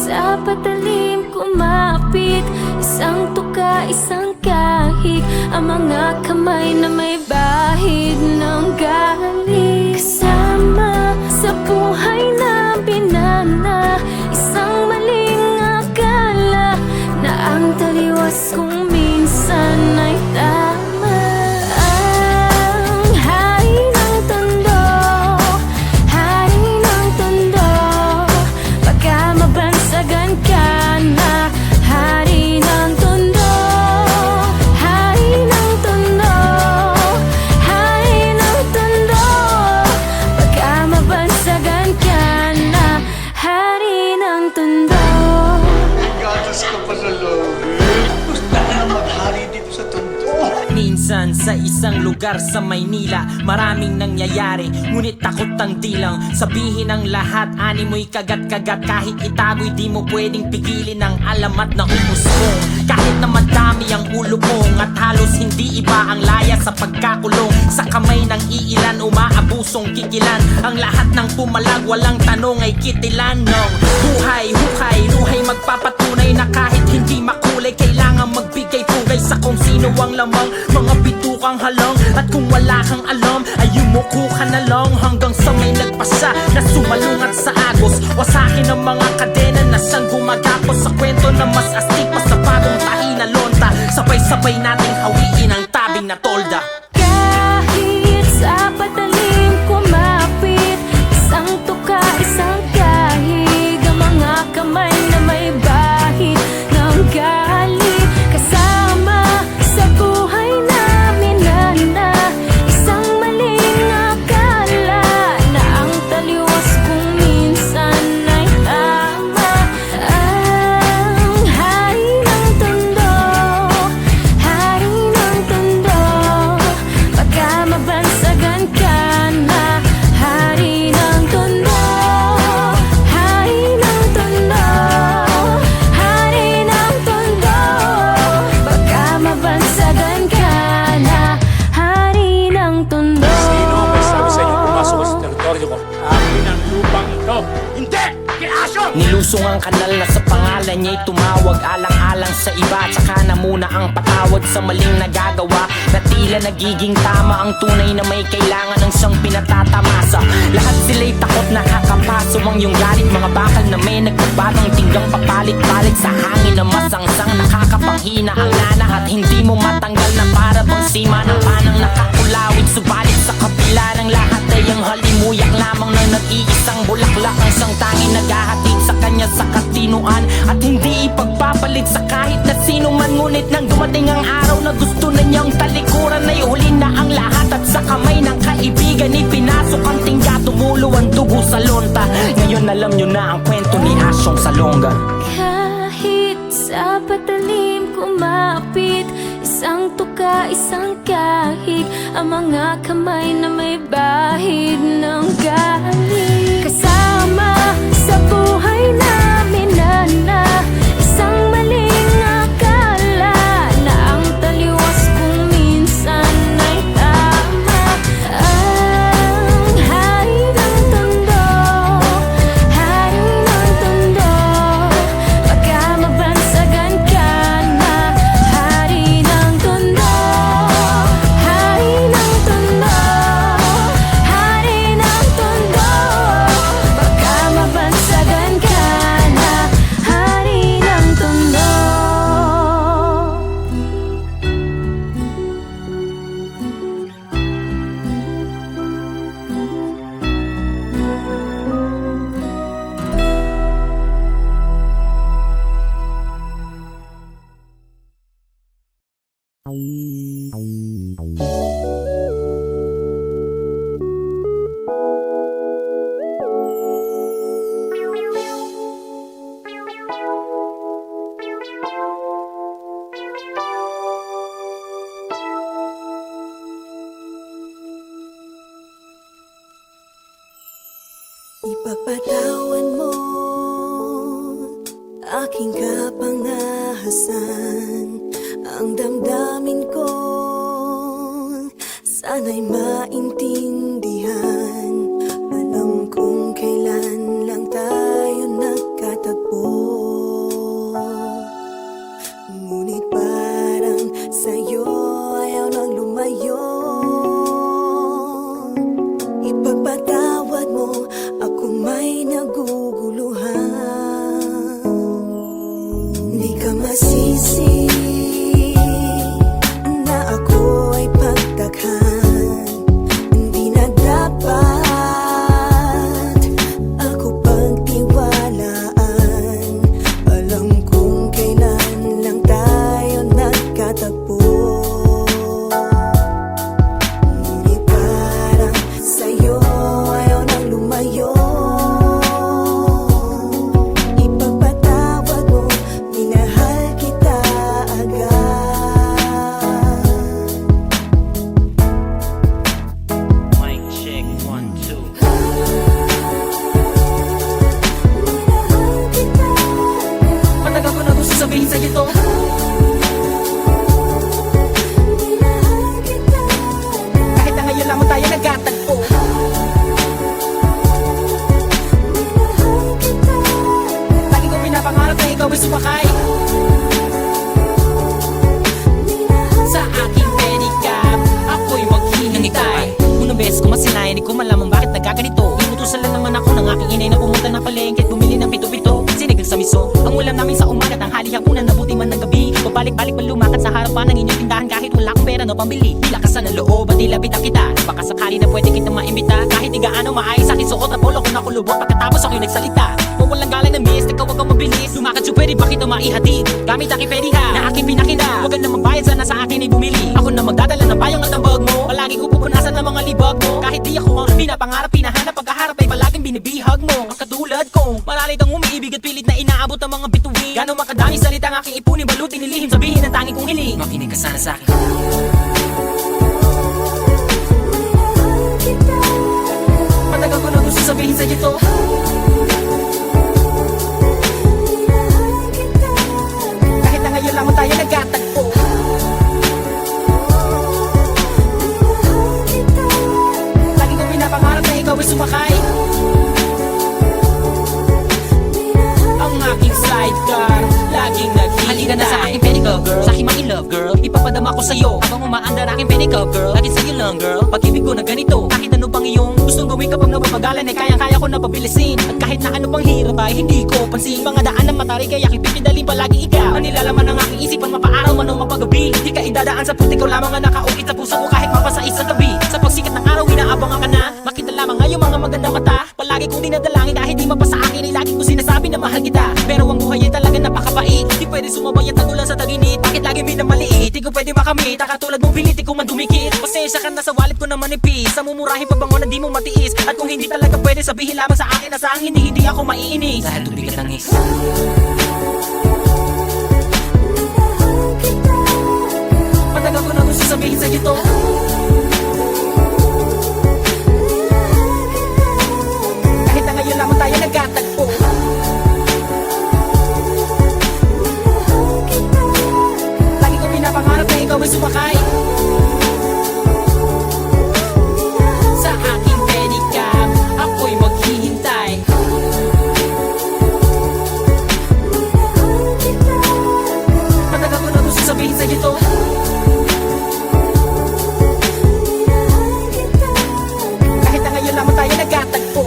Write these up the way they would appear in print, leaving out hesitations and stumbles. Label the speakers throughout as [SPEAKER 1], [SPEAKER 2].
[SPEAKER 1] sa patalim kumapit, isang tuka, isang kahig, ang mga kamay na may bahid ng galing. Kasama sa buhay na binana, isang maling akala na ang taliwas kung minsan ay tama. Ang hari ng tondo, hari ng tondo, pagka mabansagan ka na. Hari ng tondo, hari ng tondo, hari ng tondo, pagka mabansagan ka na. Hari ng tondo.
[SPEAKER 2] Gatas ka pa sa loob. Gusto na maghari dito sa tondo.
[SPEAKER 3] Minsan sa isang lugar sa Maynila, maraming nangyayari, ngunit takot ang dilang sabihin ang lahat. Ani mo'y kagat-kagat, kahit itago'y di mo pwedeng pigilin ang alamat na umusbong. Kahit na madami ang ulo mong at halos hindi iba ang laya sa pagkakulong, sa kamay ng iilan umaabusong kikilan. Ang lahat ng pumalag walang tanong ay kitilan ng buhay, hukay, luhay magpapatunay na kahit hindi makulay, kailangan magbigay pugay sa kung sino ang lamang. Mga bitukang halang at kung wala kang alam ay yumuko ka na lang hanggang sa may nagpasa na sumalungat sa agos. Wasakin ang mga kadena na siyang gumagapos sa kwento na mas astig pa sa bagong tahi na lonta. Sabay-sabay nating hawiin ang tabing na tolda.
[SPEAKER 1] Kahit sa patalim kumapit, isang tuka, isang kahig, ang mga kamay na may bahid ng galit. Kasama sa buhay na minana, isang maling akala na ang taliwas kung minsan ay tama. Ang hari ng tondo, hari ng tondo, pagka mabansagan ka na. Hari ng tondo, hari ng tondo, hari ng tondo, pagka mabansagan ka na. Hari ng tondo.
[SPEAKER 4] Sino ang may sabi sa inyo pumasok sa teritoryo ko? Amin ang lupang ito. Hindi! Kinasyon!
[SPEAKER 3] Nilusong ang kanal na sa pangalan niya'y tumawag, alang-alang sa iba, tsaka na muna ang patawad sa maling nagagawa, na tila nagiging tama ang tunay na may kailangan ng siyang pinatatamasa. Lahat sila'y takot nakakapaso ang iyong galit, mga bakal na may nagbabatang tinggang papalit-palit sa hangin na masangsang nakakapanghina ang nana at hindi mo matanggal na para bang sima ng panang nakakulawit. Subalit sa kapila ng lahat ay ang halimuyak lamang na nag-iisang bulaklak ang siyang tanging naghahatid sa kanya sa katinuan at hindi ipagpapalit sa kahit na sino man. Ngunit nang dumating ang araw na gusto na niyang talikuran, ay huli na ang lahat at sa kamay ng kaibigan ipinasok ang tingga, tumulo ang dugo sa lonta. Ngayon alam niyo na ang kwento ni Asyong Salonga.
[SPEAKER 1] Kahit sa patalim kumapit, isang tuka, isang kahig, ang mga kamay na may bahid ng galing. Kasama sa buhay na minana, isang maling akala na ang taliwas kung minsan ay tama. Ang hari ng tondo, hari ng tondo, pagka mabansagan ka na. Hari ng tondo, hari ng tondo, hari ng tondo, pagka mabansagan ka na. Hari ng tondo.
[SPEAKER 5] Ipagpatawan mo aking kapangahasan, ang damdamin ko sana'y maintindihan. Alam kong kailan lang tayo nagkatagpo.
[SPEAKER 3] nilapitan kita. Baka sakali na pwede kita maimbita. Kahit di gaano maayos sa akin suot na polo kung nakulubot. Pagkatapos ako'y nagsalita, kung walang galang na miss, ikaw wag kang mabilis. Lumakad siya pwede ba kita maihatid? Gamit aking pediha na aking pinakina. Huwag ka na magbayad, sana sa akin ay bumili. Ako na magdadala ng bayong at ng bag mo. Palagi ko pupunasan ng mga libag mo. Kahit di ako ang pinapangarap, pinahanap, pagkaharap ay palaging binibihag mo. Ang katulad ko, maralit ang umiibig at pilit na inaabot ang mga bituin. Gano'ng makadami salita ang aking ipunin, balutin, nilihim, sabihin ang tanging kong hiling. Makinig ka sana sa akin. Matagal ko na gusto sabihin sa'yo to. Kahit na ngayon lamang tayo nagkatagpo. Lagi ko pinapangarap na ikaw ay sumakay. Ang aking sidecar, laging naghihintay. Halika na sa aking pedicab girl, sa aking ma-in-love girl. Ipapadama ko sa'yo, habang umaandar aking pedicab girl. Laging sa'yo lang girl, pag-ibig ko na ganito. Kahit ano pang iyong gustong gawin kapag napapagalan ay kayang-kaya ko na pabilisin. At kahit na ano pang hirap ay hindi ko pansin. Mga daan ng matari kaya kipipidalin palagi ikaw. Ang nilalaman ng aking isipan, mapaaraw man o mapagabi. Di ka idadaan sa puti, ikaw lamang ang nakaukit sa puso ko kahit mapasa isang gabi. Sa pagsikat ng araw, inaabangan ka na. Makita lamang ngayong mga magandang mata. Palagi kong dinadalangin kahit di mapasa akin ay lagi ko sinasabi na mahal kita. Pero ang buhay ay talaga napakabait. Di pwede sumabay at tagulan sa taginit. Bakit lagi minamaliit? Di ko pwede makamit. Katulad mong pilit, di ko man dumikit. Pasensya ka na sa wallet ko na manipis. Sa mumurahin pabango na di mo matiis. At kung hindi talaga pwede, sabihin lamang sa akin na saan hindi ako maiinis. Dahil tubigat ang is. Matagal ko na gusto sabihin sa'yo to. Kahit na ngayon lamang tayo nagkatagpo. Lagi ko pinapangarap na ikaw ay sumakay. Sa aking pedicab, ako'y maghihintay. Matagal ko na gusto sabihin sa'yo to. Kahit na ngayon lamang tayo nagkatagpo.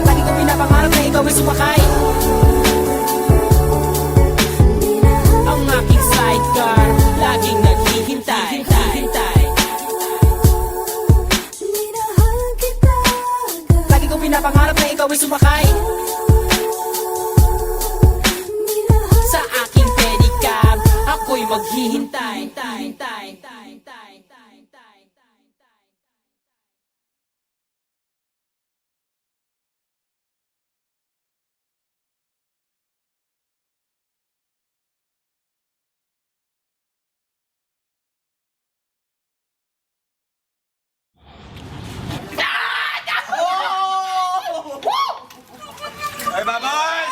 [SPEAKER 3] Lagi ko pinapangarap na ikaw ay sumakay. Ang aking sidecar, laging naghihintay. Lagi ko pinapangarap na ikaw ay sumakay. Sa aking pedicab, ako'y maghihintay.
[SPEAKER 2] Ay, babay!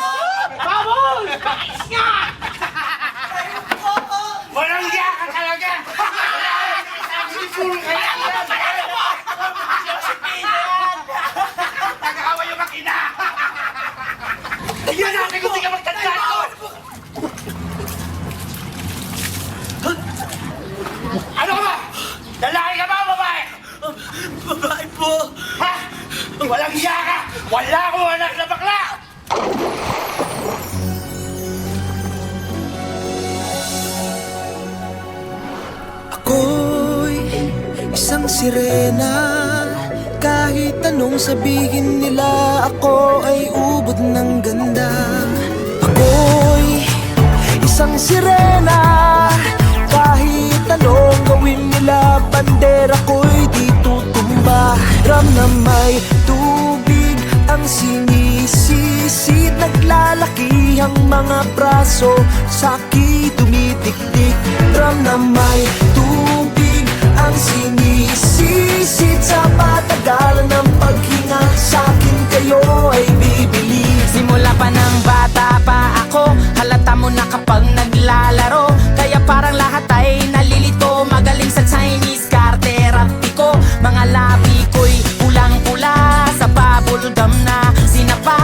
[SPEAKER 4] Walang hiya ka talaga! Nag-aawa yung makina! Tignan natin kung di ka magtandaan ko! Ano ka ba? Lalaki ka ba o babae?
[SPEAKER 3] Babae po.
[SPEAKER 4] Ha? Walang hiya ka! Wala akong anak na bakla!
[SPEAKER 6] Ako'y isang sirena. Kahit anong sabihin nila, ako ay ubod ng ganda. Ako'y isang sirena. Kahit anong gawin nila, bandera ko'y di tutumba. Ram na may tubig ang sinisisid. Naglalaki ang mga braso, sa'ki tumitiktik. Ram na may tubig ang sinisisid. Sa patagalan ng paghinga, sa'kin kayo ay bibili.
[SPEAKER 3] Simula pa ng bata pa ako, halata mo na kapag naglalaro. Kaya parang lahat ay nalilito. Magaling sa Chinese karte, rapi ko. Mga labi ko'y pulang-pula. Sa bubble gum na sinapa.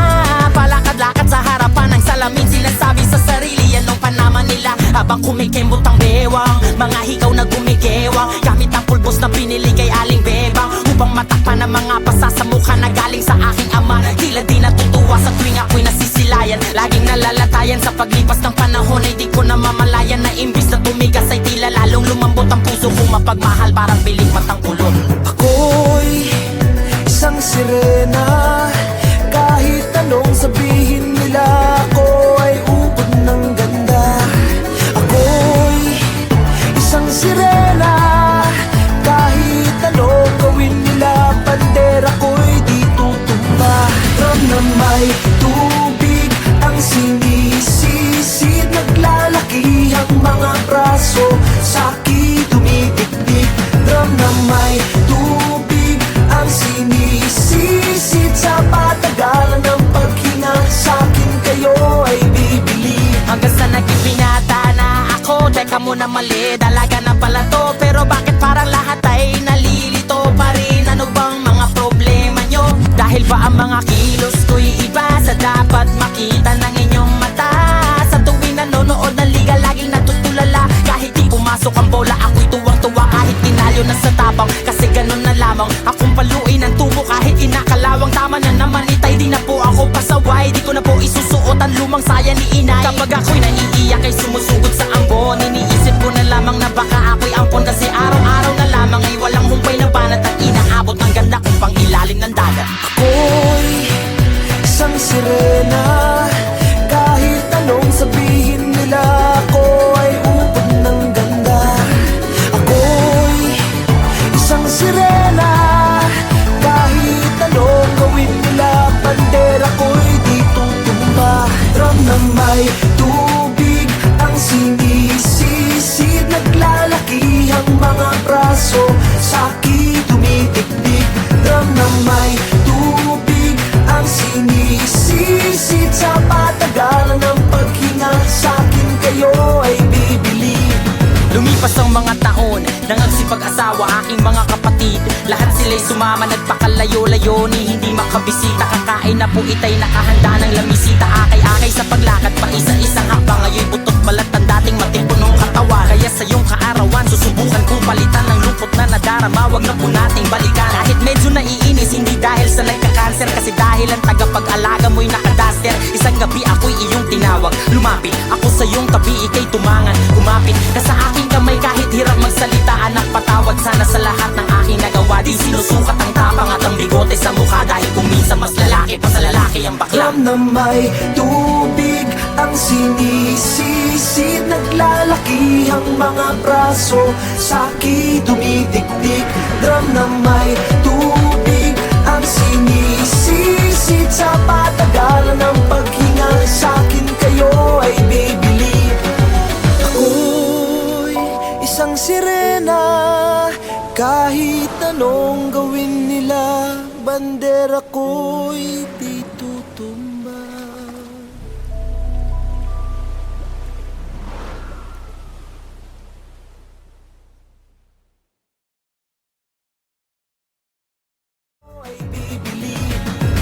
[SPEAKER 3] Palakad-lakad sa harapan ng salamin. Sinasabi sa sarili, yan ang panama nila. Habang kumikembot ang bewang, mga hikaw na gumigewang. Gamit ang pulbos na pinili kay Aling Bebang, upang matakpan ang mga pasa sa mukha na galing sa aking ama. Tila di natutuwa tuwa sa tuwing ako'y nasisilayan. Laging nalalatayan sa paglipas ng panahon ay di ko na mamalayan na imbis na tumigas ay tila lalong lumambot ang puso kong mapagmahal parang piling matang ulod.
[SPEAKER 6] Ako'y isang sirena, kahit anong sabihin nila, ako ay ubod ng ganda. Ako'y isang sirena, kahit anong gawin nila, bandera ko'y di tutumba. Ram na may tubig ang sinisisid, naglalaki ang mga braso, sa'ki dumidikdik. Ram na may tubig ang sinisisid, sa patagalan ng paghinga, sa'kin kayo ay bibili.
[SPEAKER 3] Hanggang sa naging binata na ako, teka muna mali, dalaga na pala to. Pero bakit parang lahat ay nalilito pa rin? Ano bang mga problema nyo? Dahil ba ang mga kilos ko'y iba sa dapat makita ng inyong mata? Sa tuwing nanonood ng liga, laging natutulala. Kahit di pumasok ang bola, ako'y tuwang-tuwa. Kahit tinalo na sa tapang, kasi ganun na lamang. Akong paluin ang tubo kahit inakalawang. Tama na naman itay, di na po ako pasaway. Di ko na po isusuot ang lumang saya ni inay. Kapag ako'y naiiyak ay sumusugod sa ambon, iniisip ko na lamang na baka ako'y ampon. Kasi araw-araw na lamang ay walang humpay na banat ang inaabot ng ganda kong pang ilalim ng dagat.
[SPEAKER 6] Ako'y isang sirena, kahit anong sabihin nila, ako ay ubod ng ganda. Ako'y isang sirena, kahit anong gawin nila, bandera ko'y di tutumba. Ram na may tubig ang sinisisid, naglalaki ang mga braso, sa'ki dumidikdik. Ram na may tubig ang sinisisid, sa patagalan ng paghinga, sa'kin kayo ay bibili.
[SPEAKER 3] Lumipas ang mga taon, nangagsipag-asawa aking mga kapatid. Lahat sila'y sumama, nagpakalayo-layo ni hindi makabisita. Kakain na po itay nakahanda ng lamisita. Akay-akay sa paglakad pa isa-isang hakbang. Ngayon'y butot balat ang dating matipunong katawan. Kaya sa iyong kaarawan, susubukan kong palitan ng lungkot na nadarama. Wag na po nating balikan. Kahit medyo naiinis, hindi dahil sa nagka-cancer, kasi dahil ang tagapag-alaga mo'y nakadaster. Isang gabi ako'y iyong tinawag, lumapit ako sa iyong tabi, ika'y tumangan. Kumapit ka sa aking kamay kahit hirap magsalita. Anak, patawad sana sa lahat ng aking nagawa. Di sinusukat ang tapang at ang bigote sa mukha, dahil kung minsan mas lalaki pa sa lalaki ang bakla.
[SPEAKER 6] Ram na may tubig ang sinisisid, naglalaki ang mga braso, sa'ki dumidikdik. Ram na may tubig ang sinisisid, sa patagalan ng paghinga, sa'kin kayo ay bibili. Ako'y isang sirena, kahit anong gawin nila, bandera ko'y di tutumba.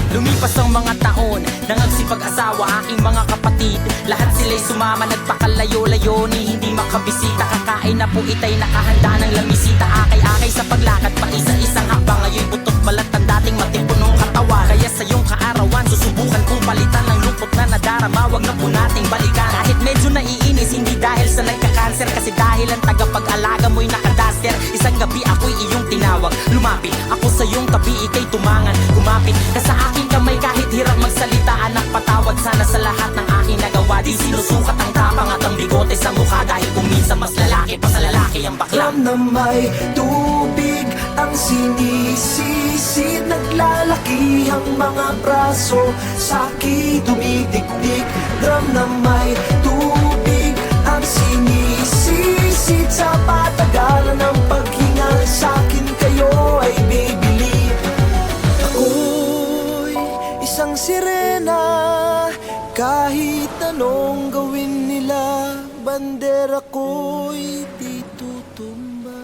[SPEAKER 3] Lumipas ang mga taon, nangagsipag-asawa aking mga kapatid. Lahat sila'y sumama, nagpakalayo-layo ni hindi makabisita. Kakain na po itay nakahanda ng lamisita. Akay-akay sa paglakad pa isa-isang hakbang. Ngayon'y butot balat ang dating matipunong katawan. Kaya sa iyong kaarawan, susubukan kong palitan ng lungkot na nadarama. Wag na po nating balikan. Kahit medyo naiinis, hindi dahil sa nagka-cancer, kasi dahil ang tagapag-alaga mo'y nakadaster. Isang gabi ako'y iyong tinawag, lumapit ako sa iyong tabi, ika'y tumangan. Kumapit ka sa aking kamay kahit hirap magsalita. Anak, patawad sana sa lahat ng aking nagawa. Di sinusukat ang tapang at ang bigote sa mukha, dahil kung minsan mas lalaki pa sa lalaki ang bakla.
[SPEAKER 6] Ram na may tubig ang sinisisid, naglalaki ang mga braso, sa'ki dumidikdik. Ram na may tubig ang sinisisid, sa patagalan ng paghinga, sa'kin kayo ay bibili. Ako'y isang sirena, kahit anong gawin nila, bandera ko'y di tutumba.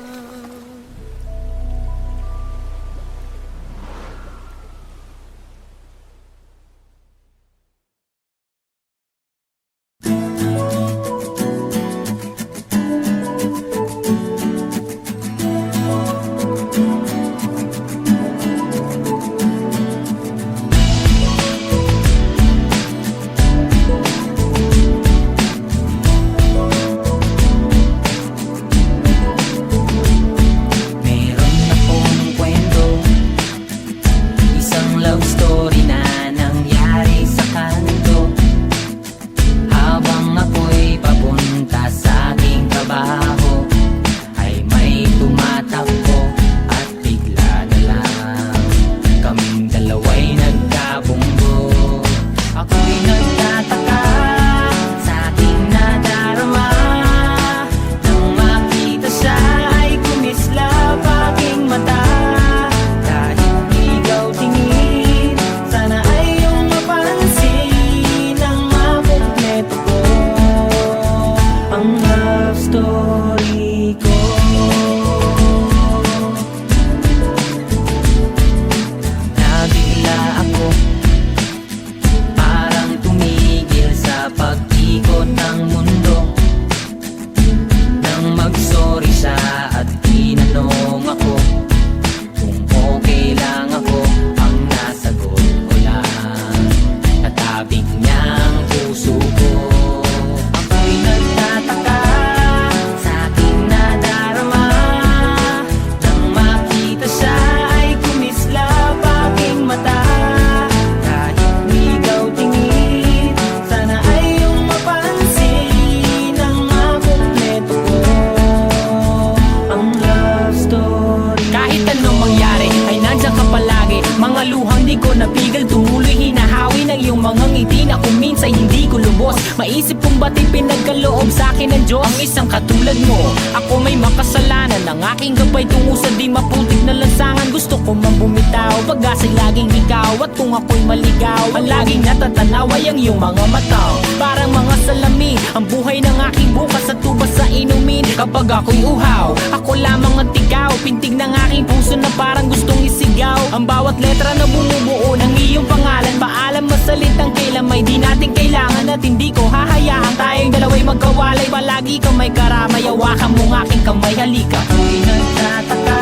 [SPEAKER 3] ngiti na kung minsan hindi ko lubos. Maisip kong ba't pinagkaloob sa'kin ng Diyos ang isang katulad mo. Ako may makasalanan, ang aking gabay tungo sa di maputik na lansangan. Gusto ko man bumitaw, pag-asa'y laging ikaw. At kung ako'y maligaw, ang laging natatanaw ay ang iyong mga mata. Parang mga salami, ang buhay ng aking bukas at tubas sa inumin. Kapag ako'y uhaw, ako lamang at ikaw. Pintig ng aking puso na parang gustong isigaw. Ang bawat letra na bumubuo ng iyong pangalan. Paalam masalitang kailan may di natin kailangan. At hindi ko hahayaan tayong dalawa'y magkawalay. Palagi kang may karamay, hawakan mong aking kamay, halika. Ako'y nagtataka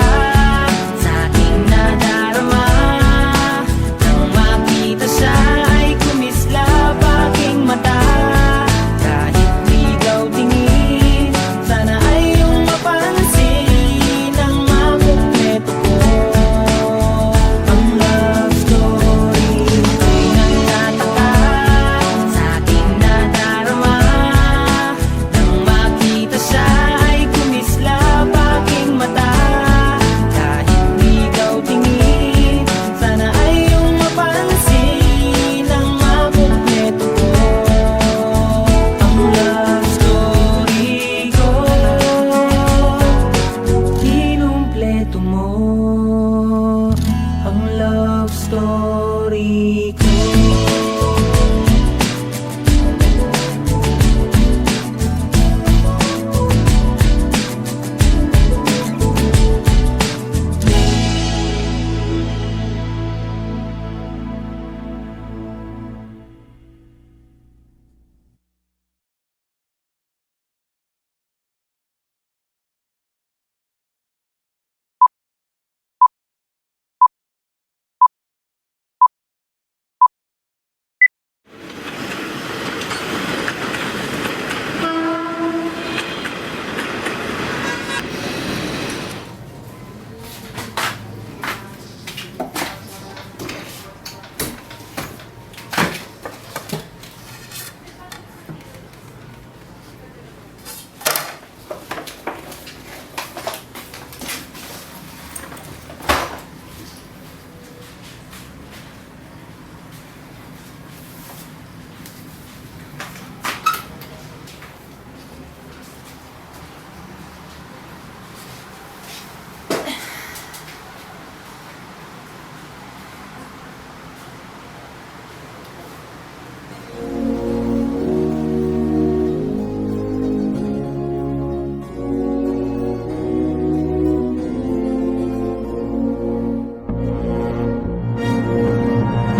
[SPEAKER 3] sa aking nadarama. Nang makita siya ay kumislap aking mata. Kahit ligaw tingin, sana ay iyong mapansin ang makumpleto ko. Ang love story ko'y nagtataka sa aking nadarama. Nang makita siya ay kumislap aking mata. Kahit ligaw tingin, sana ay iyong mapansin ang makumpleto ko. Ang love story ko, kinumpleto mo. Ang love story ko.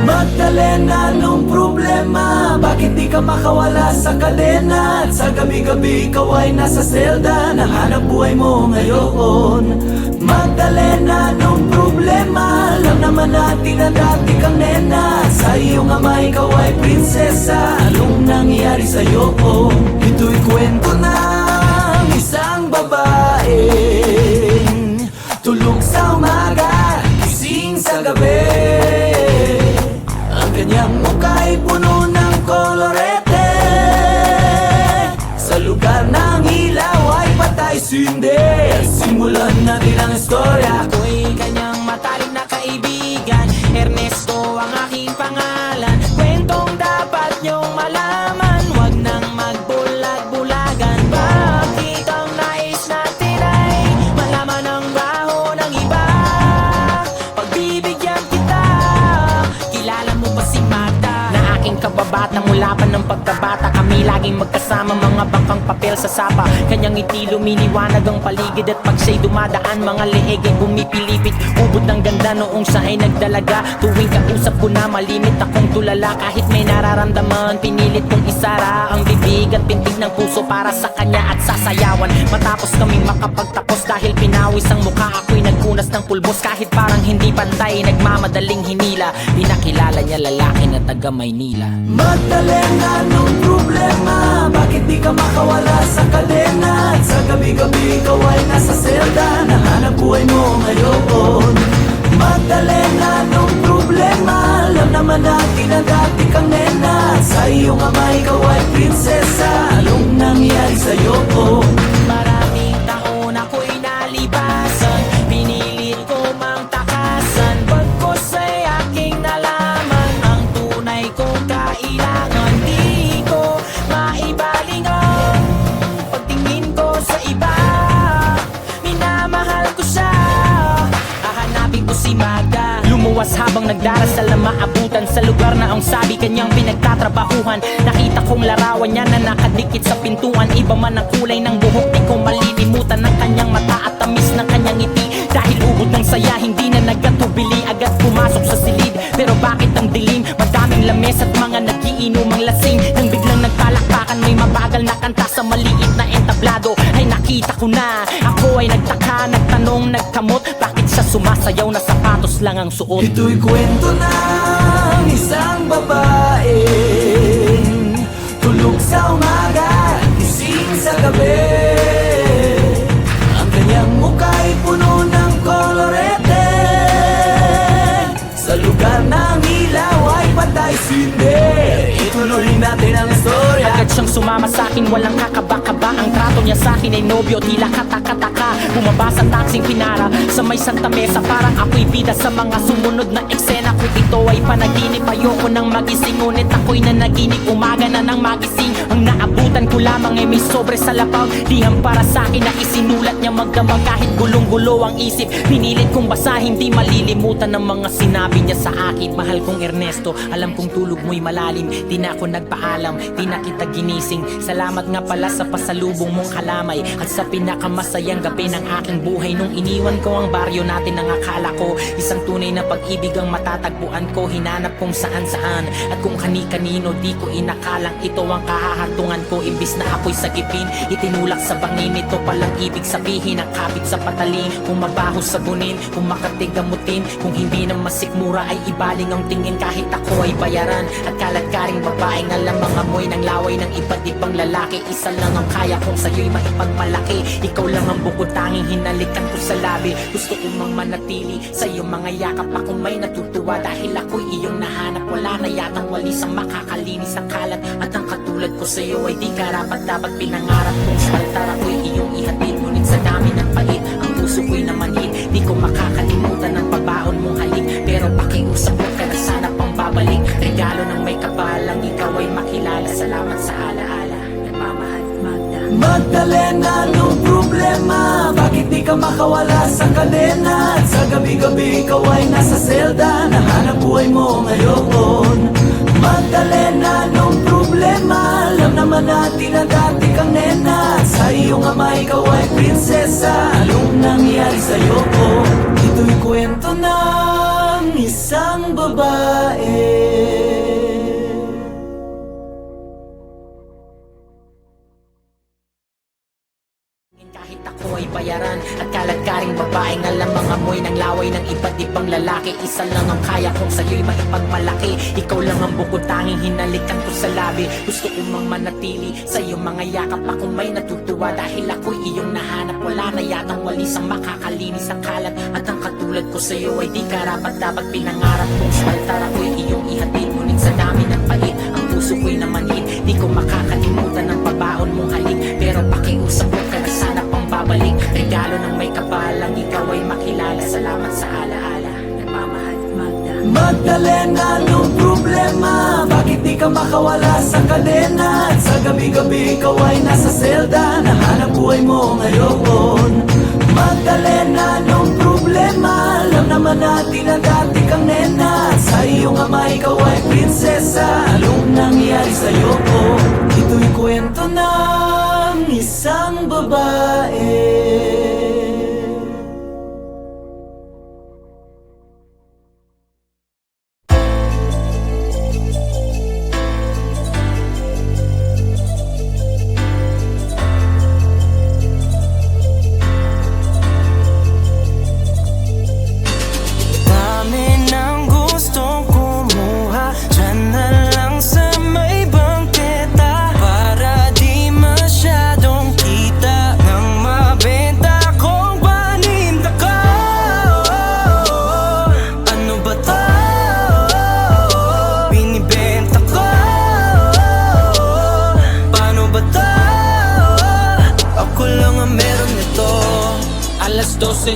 [SPEAKER 6] Magdalena, anong problema? Bakit di ka makawala sa kadena? At sa gabi-gabi ikaw ay nasa selda. Nahanap buhay mo ngayon. Magdalena, anong problema? Alam naman natin na dati kang nena. Sa iyong ama ikaw ay prinsesa. Anong nangyari sa'yo? Ito'y kwento ng isang babaeng tulog sa umaga, gising sa gabi. Ang kanyang muka'y puno ng kolorete. Sa lugar ng ilaw ay patay sindi. Simulan natin ang istorya.
[SPEAKER 3] Ako'y kanyang matalik na kaibigan, Ernesto ang aking pangalan. Kwentong dapat niyong malaman, wag nang magbulag-bulagan. Bakit ang nais natin ay malaman ang baho ng iba? Pagbibigyan kita, kilala mo ba si Magda? Na aking kababata mula pa ng pagkabata. Kami laging magkasama, mga bangkang papel sa sapa. Kanyang ngiti lumiliwanag ang paligid. At pag siya'y dumadaan, mga leeg ay bumipilipit. Ubod ng ganda noong siya ay nagdalaga. Tuwing kausap ko na malimit akong tulala. Kahit may nararamdaman, pinilit kong isara ang bibig at pintig ng puso para sa kanya at sasayawan. Matapos kaming makapagtapos, dahil pinawis ang mukha, ako'y nagpunas ng pulbos. Kahit parang hindi pantay, nagmamadaling hinila. Pinakilala niya lalaki na taga Maynila.
[SPEAKER 6] Magdalena, anong problema? Bakit di ka makawala sa kadena? At sa gabi-gabi ikaw ay nasa selda. Nahanap buhay mo ngayon. Magdalena, anong problema? Alam naman natin na dati kang nena. Sa iyong ama ikaw ay prinsesa. Anong nangyari sa'yo?
[SPEAKER 3] Maraming taon ako'y nalipasan, pinilit ko mang takasan. Pagkos ay aking nalaman ang tunay kong kailangan. ko si Magda. Lumuwas habang nagdarasal na maabutan sa lugar na ang sabi kanyang pinagtatrabahuhan. Nakita kong larawan niya na nakadikit sa pintuan. Iba man ang kulay ng buhok, di ko malilimutan ng kanyang mata at tamis ng kanyang ngiti. Dahil ubod ng saya, hindi na nagatubili, agad pumasok sa silid. Pero bakit ang dilim? Madaming lames at mga nagiinomang lasing. Nang biglang nagpalakpakan, may mabagal na kanta sa maliit na entablado. Ay nakita ko na, ako ay nagtaka, nagtanong, nagkamot. Bakit siya sumasayaw na sapatos lang ang suot?
[SPEAKER 6] Ito'y kwento ng isang babaeng tulog sa umaga, gising sa gabi. Ang kanyang muka'y puno ng kolorete. Sa lugar ng ilaw ay patay sindi. Ituloy natin ang istorya.
[SPEAKER 3] Agad siyang sumama sa akin, walang kakaba-kaba. Ang trato niya sa akin ay nobyo, tila kataka-taka. Bumaba sa taksing pinara sa may Santa Mesa. Parang ako'y bida sa mga sumunod na eksena. Kung ito ay panaginip, ayoko nang magising. Ngunit ako'y nanaginip, umaga na nang magising. Ang naabutan ko lamang ay may sobre sa lapaw. Liham para sa akin na isinulat niya magdamag. Kahit gulong-gulo ang isip, pinilit kong basahin. Di malilimutan ng mga sinabi niya sa akin. Mahal kong Ernesto, alam kong tulog mo'y malalim. Di na ako nagpaalam, di na kita ginising. Salamat nga pala sa pasalubong mong kalamay at sa pinakamasayang gabi ng aking buhay. Nung iniwan ko ang baryo natin, ang akala ko isang tunay na pag-ibig ang matatagpuan ko. Hinanap kung saan-saan at kung kani-kanino, di ko inakalang ito ang kahahantungan ko. Imbis na ako'y sagipin, itinulak sa bangin. Ito palang ibig sabihin ang kapit sa pataling. Kung mabaho sagunin, kung makatigamutin, kung hindi na masikmura ay ibaling ang tingin. Kahit ako ay bayaran at kaladkaring babaeng alam ang amoy ng laway ng iba't ibang lalaki. Isa lang ang kaya kong sa'yo'y maipagmalaki. Ikaw lang ang bukod tanging hinalikan ko sa labi. Gusto ko mang manatili sa iyong mga yakap. Ako may natutuwa dahil ako'y iyong nahanap. Wala na yatang walis ang makakalinis ang kalat. At ang katulad ko sa'yo ay di karapat dapat pinangarap kong sa altar ako'y iyong ihatid. Ngunit sa dami ng pait, ang puso ko'y namanhid. Di ko makakalimutan ang pabaon mong halik. Pero pakiusap ko ka na sana pang babalik. Regalo ng may kapalang ikaw ay makilala. Salamat sa alaala, nagmamahal Magda.
[SPEAKER 6] Magdalena, anong problema? Bakit di ka makawala sa kadena? At sa gabi-gabi ikaw ay nasa selda. Nahanap buhay mo ngayon. Magdalena, anong problema? Alam naman natin na dati kang nena. At sa iyong ama ikaw ay prinsesa. Anong nangyari sa'yo? Ito'y kwento ng isang babae.
[SPEAKER 3] Kahit ako ay bayaran at kaladkaring babaeng alam ang amoy ng laway ng iba't ibang lalaki. Isa lang ang kaya kong sa'yo'y maipagmalaki. Ikaw lang ang bukod tanging hinalikan ko sa labi. Gusto ko mang manatili sa iyong mga yakap. Ako may natutuwa dahil ako'y iyong nahanap. Wala na yatang walis ang makakalinis ang kalat. At ang katulad ko sa'yo ay di karapat dapat pinangarap kong sa altar ako'y iyong ihatid. Ngunit sa dami ng pait, ang puso ko'y namanhid. Di ko makakalimutan ang pabaon mong halik. Pero pakiusap ko ka na sana pang babalik. Regalo ng may kapalang ikaw ay makilala. Salamat sa alaala, nagmamahal Magda.
[SPEAKER 6] Magdalena, anong problema? Bakit di ka makawala sa kadena? At sa gabi-gabi ikaw ay nasa selda. Nahanap buhay mo ngayon. Magdalena, anong problema? Alam naman natin na dati kang nena. At sa iyong ama ikaw ay prinsesa. Anong nangyari sa'yo? Ito'y kwento ng isang babae.
[SPEAKER 7] Dami ng gustong kumuha, dyan na lang sa may bangketa. Para di masyadong kita nang mabenta kong paninda ko. Ano ba to? Binibenta ko. Paano ba to? Ako lang ang meron nito.
[SPEAKER 3] Alas 12,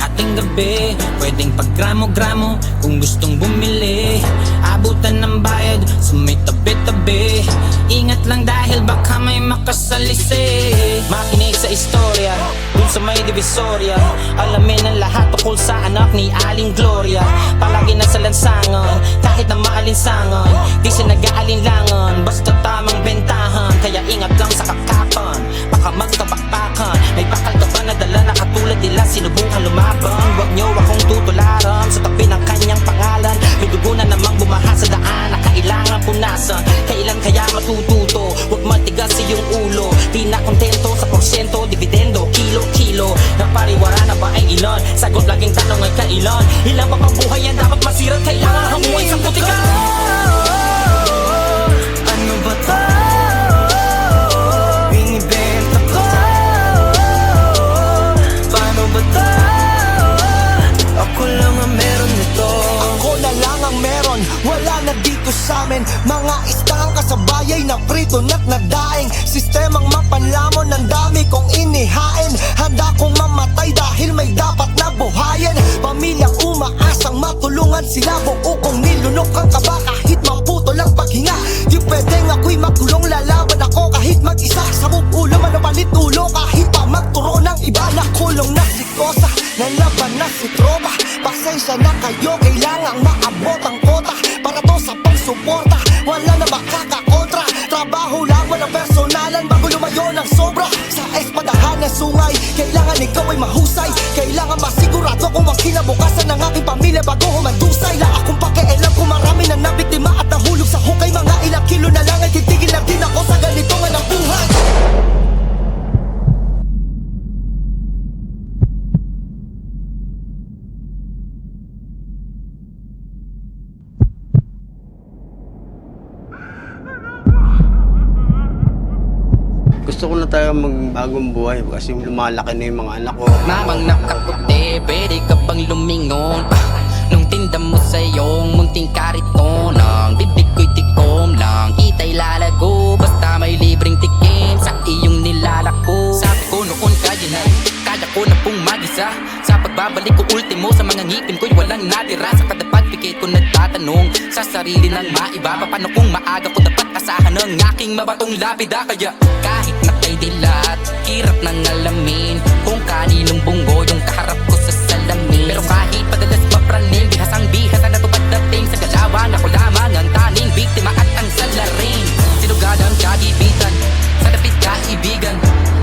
[SPEAKER 3] ating gabi, pwedeng paggramo-gramo kung gustong bumili. Abutan ng bayad sa may tabi-tabi. Ingat lang dahil baka may makasalisi. Makinig sa istorya dun sa may divisorya. Alamin ang lahat tungkol sa anak ni Ali. aling Gloria. Palagi nasa lansangan, kahit na maalinsangan, di siya nag-aalinlangan, basta tamang bentahan. Kaya ingat lang sa kakapan, baka magkabakbakan. May bakal ka ba na dala na katulad nila, sinubukan lumaban? Huwag niyo akong tutularan sa tabi ng kanyang pangalan. May dugo na namang bumaha sa daan na kailangan punasan. Kailan kaya matututo? Huwag matigas iyong ulo. Di na kontento sa porsyento, dividendo, kilo-kilo. Napariwara na ba ay ilan? Sagot laging tanong ay kailan? Ilan pa pang buhay yan dapat masirat? Kailangan hamuin sa putikan.
[SPEAKER 7] Ano ba to? Binibenta ko. Paano ba to? Ako lang ang meron nito.
[SPEAKER 6] Ako na lang ang meron, wala na dito sa'min. Mga istang kasabayay na prito na't nadaing. Sistemang mapanlamon, ang dami kong inihain. Handa kong mamatay dahil may dapat na buhayin. Pamilyang umaasang matulungan sila. Buo kong nilunok ang kaba kahit maputo lang paghinga. Di pwedeng ako'y magkulong, lalaban ako kahit mag-isa. Sabog ulo man ang palit ulo kahit pa magturo ng iba. Nakulong na si Kosa, nalaban na si Tropa. Pasensya na kayo, kailangang maabot ang kota. Para to sa pangsuporta, wala na makakakontra. Trabaho lang, walang personalan bago lumayo ng sobra. Sa espadahan ng sungay, kailangan ikaw ay mahusay. Kailangan masigurado kung ang kinabukasan ng aking pamilya bago humadusay. La akong pakialam kung marami na nabiktima at nahulog sa hukay. Mga ilang kilo na lang ay titigil na din ako sa ganito nga ng buhay.
[SPEAKER 8] Gusto ko na tayo magbagong buhay kasi lumalaki na yung mga anak ko.
[SPEAKER 9] Mamang nakaputi, pwede ka bang lumingon? Nung tinda mo sa iyong munting kariton, ang bibig ko'y tikom lang, kita'y lalago. Basta may libreng tikim sa iyong nilalako. Sabi ko noon kaya na, kaya ko na pong mag-isa. Sa pagbabalik ko ultimo, sa mga ngipin ko'y walang natira. Sa kada pagpikit ko nagtatanong sa sarili ng maiba. Paano kung maaga ko dapat asahan ng aking mabatong lapida? Kaya kahit na kay dilat, hirap nang alamin kung kaninong bunggo yung kaharap ko sa salamin. Pero kahit padalas mapraning, bihasang-bihas na natupad dating sa galawan. Ako lamang ang tanging biktima at ang salarin. Sinugad ang kagibitan, sa dapit kaibigan.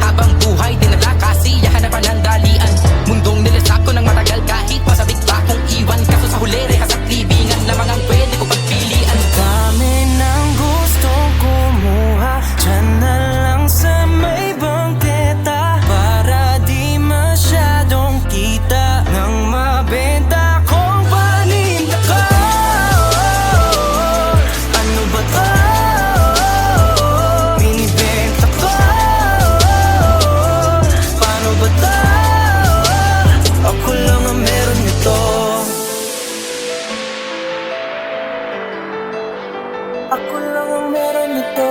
[SPEAKER 9] Habang buhay dinala kasiyahan na panandalian. Mundong nilasak ko ng matagal kahit pasabik ba kong iwan. Kaso sa huli rehas at libingan lamang ang pwede ko pagpilian.
[SPEAKER 7] Dami ng gustong kumuha, dyan na lang sa may bangketa. Para di masyadong kita nang mabenta kong paninda ko. Ano ba to? Binibenta ko. Paano ba to? Ako lang ang meron nito. Ako lang ang meron nito.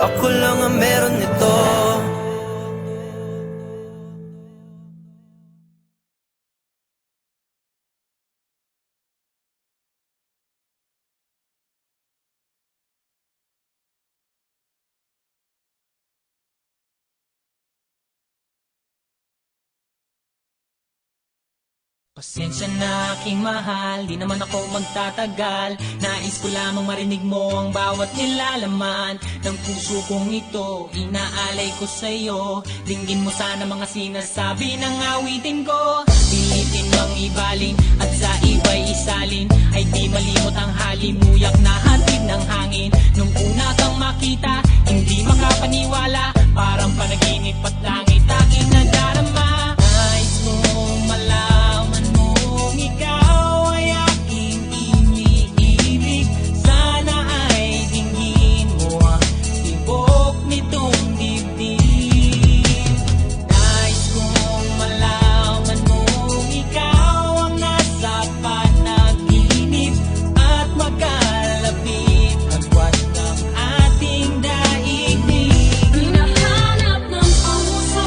[SPEAKER 7] Ako lang ang meron nito.
[SPEAKER 3] Pasensya na aking mahal, di naman ako magtatagal. Nais ko lamang marinig mo ang bawat nilalaman ng puso kong ito, inaalay ko sa'yo. Dinggin mo sana mga sinasabi ng awitin ko. Pilitin mang ibalin at sa iba'y isalin, ay di malimot ang halimuyak na hatid ng hangin. Nung una kang makita, hindi makapaniwala, parang panaginip at langit aking nadarama. Nais kong malaman mong ikaw ay aking iniibig. Sana ay dinggin mo ang tibok nitong dibdib. Nais kong malaman mong ikaw ang nasa panaginip at magkalapit agwat ng ating daigdig. Hinahanap ng puso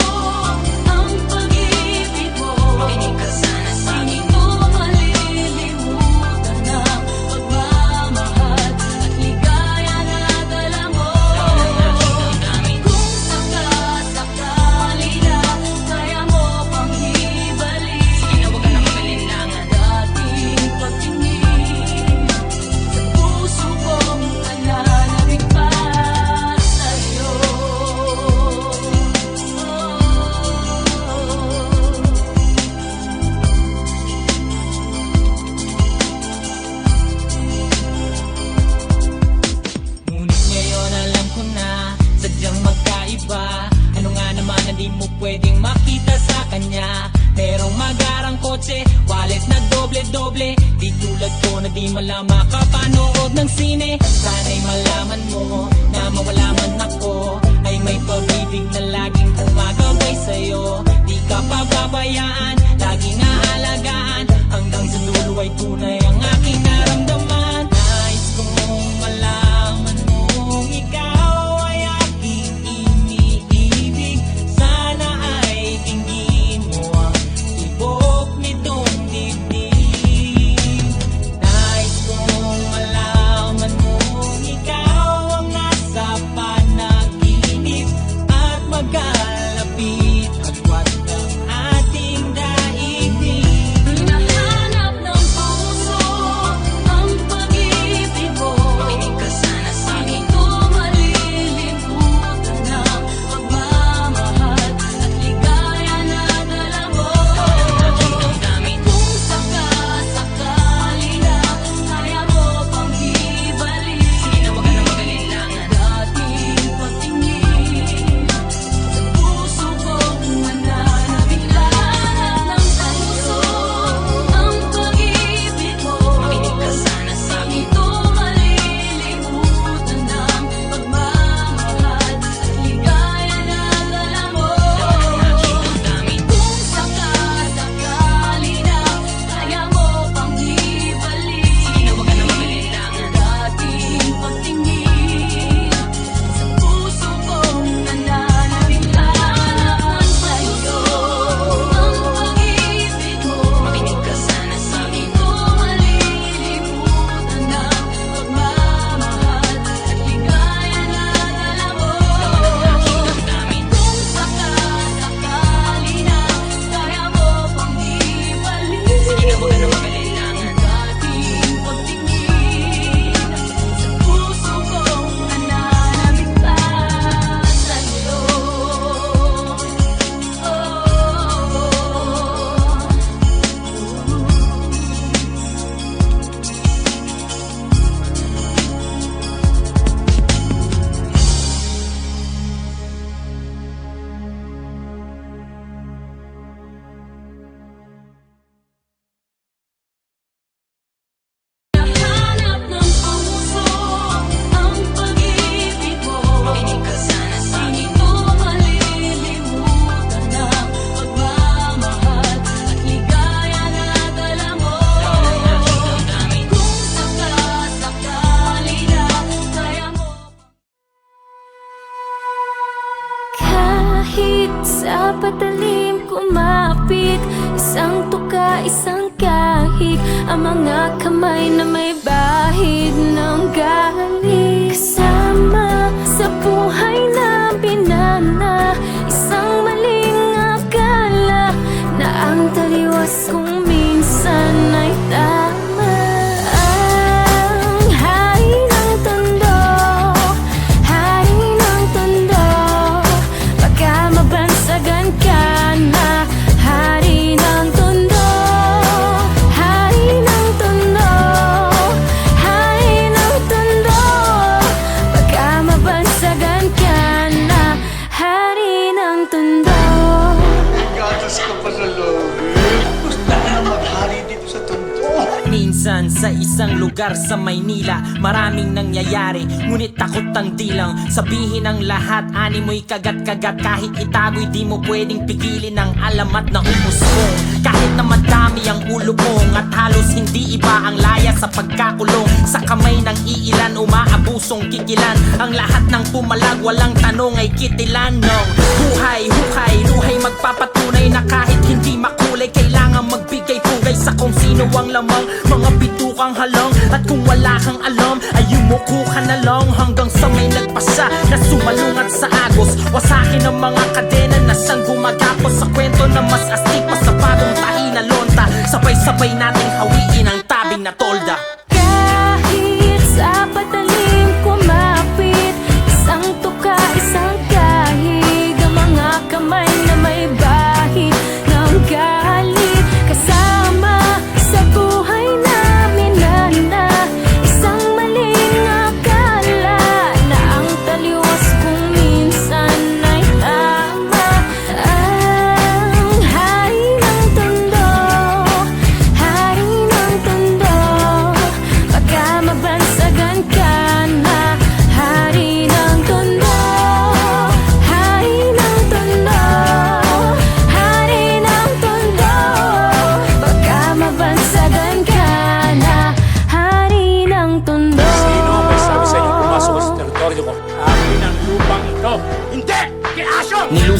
[SPEAKER 3] makita sa kanya. Merong magarang kotse, wallet na doble-doble. Di tulad ko na di malama kapanood ng sine. Sana'y malaman mo na mawala man ako, ay may pag-ibig na laging gumagabay sa'yo. Di ka pababayaan, laging aalagaan, hanggang sa dulo ay tunay ang aking naramdaman. Nais kong malaman mong ikaw ay aking iniibig. Sana ay tingin mo ang tibok nitong dibdib. Nais kong malaman mong ikaw ang nasa panaginip, at magkalapit agwat ng ating daigdig.
[SPEAKER 1] Hinahanap ng puso ang pag-ibig mo. Makinig ka sana sa akin. Ito malilimutan na pagmamahal at ligaya na dala mo. Kung sakasakali na kaya mo pang ibalik, sige na, wag ka na mag-alilangan. Dating pagtingin sa puso kong mananabik. Lahat ng puso ang pag-ibig mo. Makinig ka sana sa akin. Ito malilimutan ng pagmamahal at ligaya na dala mo. Kung sakasakali na kaya mo pang ibalik, sige na, wag ka na mag-alilangan. Dating pagtingin sa puso kong nananabik. Lahat sa'yo ang pag-ibig mo. Makinig ka sana sa akin. Ito malilimutan ng pagmamahal at ligaya na dala mo. Kung sakasakali na kaya mo pang ibalik, sige na, wag ka na mag-alilangan. Dating pagtingin sa puso kong nananabik pa sa'yo. Hinahanap ng puso ang pag-ibig mo. Makinig ka sana sa akin. Ito malilimutan ng pagmamahal at ligaya na dala mo. Kung sakasakali na kaya mo. Kahit sa patalim kumapit, isang tuka, isang kahig, ang mga kamay na may bahid ng galing. Kasama sa buhay na binana, isang maling akala na ang taliwas kung minsan ay tama. Ang hari ng tondo, hari ng tondo, baka mabansagan ka na. Hari ng tondo, hari ng tondo, hari ng tondo, baka mabansagan ka na. Hari ng tondo.
[SPEAKER 2] May gatas ka pa sa loob eh. Gusto ka na maghari dito sa tondo.
[SPEAKER 3] Minsan sa isang lugar sa Maynila, maraming nangyayari, ngunit takot ang dilang sabihin ang lahat. Ani mo'y kagat-kagat, kahit itago'y di mo pwedeng pigilin ang alamat na umusbong. Kahit na madami ang ulo mong at halos hindi iba ang laya sa pagkakulong, sa kamay ng iilan umaabusong kikilan. Ang lahat ng pumalag walang tanong ay kitilan ng buhay, hukay, luhay magpapatunay na kahit hindi makulay, kailangan magbigay pugay sa kung sino ang lamang. Mga bitukang halang, at kung wala kang alam ay yumuko ka na lang hanggang sa may nagpasya na sumalungat sa agos. Wasakin ang mga kadena na siyang gumagapos sa kwento na mas astig pa sa bagong tahi na lonta. Sabay-sabay nating hawiin ang tabing na tolda.
[SPEAKER 1] Kahit sa patalim kumapit, isang tuka, isang kahig, ang mga kamay na may bahid ng galit. Kasama sa buhay namin na isang maling akala na ang taliwas kung minsan ay tama.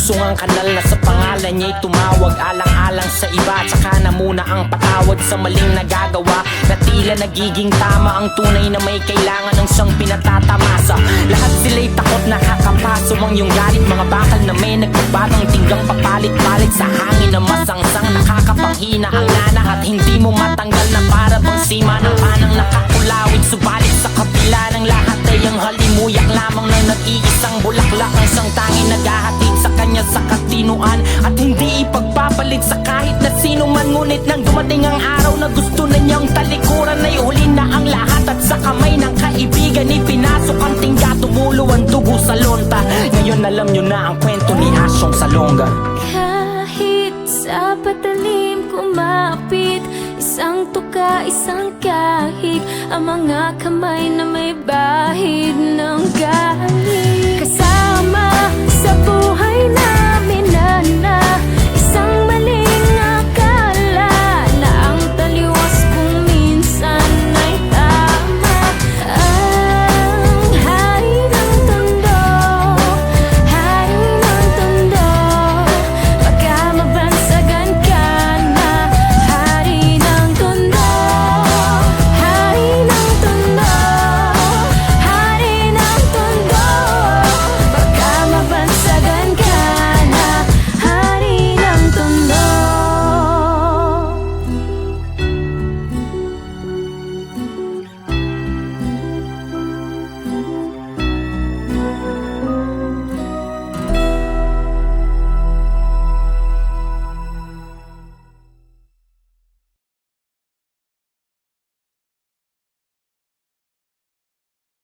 [SPEAKER 3] Lusong ang kanal na sa pangalan niya'y tumawag. Alang-alang sa iba, tsaka na muna ang patawad sa maling nagagawa, na tila nagiging tama ang tunay na may kailangan ng siyang pinatatamasa. Lahat sila'y takot, nakakapaso ang iyong galit. Mga bakal na may nagbabatang tinggang papalit-palit sa hangin na masangsang, nakakapanghina ang lana at hindi mo matanggal na para bang sima ng panang nakakulawit. Subalit sa kabila ng lahat ay ang halimuyak lamang ng nag-iisang bulaklak, ang isang tanging naghahatid sa kanya sa katinuan at hindi ipagpapalit sa kahit na sino man. Ngunit nang dumating ang araw na gusto na niyang talikuran, ay huli na ang lahat at sa kamay ng kaibigan ipinasok ang tingga, tumulo ang dugo sa lonta. Ngayon alam niyo na ang kwento ni Asyong Salonga.
[SPEAKER 1] Kahit sa patalim kumapit, isang tuka, isang kahig, ang mga kamay na may bahid ng galing. Kasama sa buhay namin na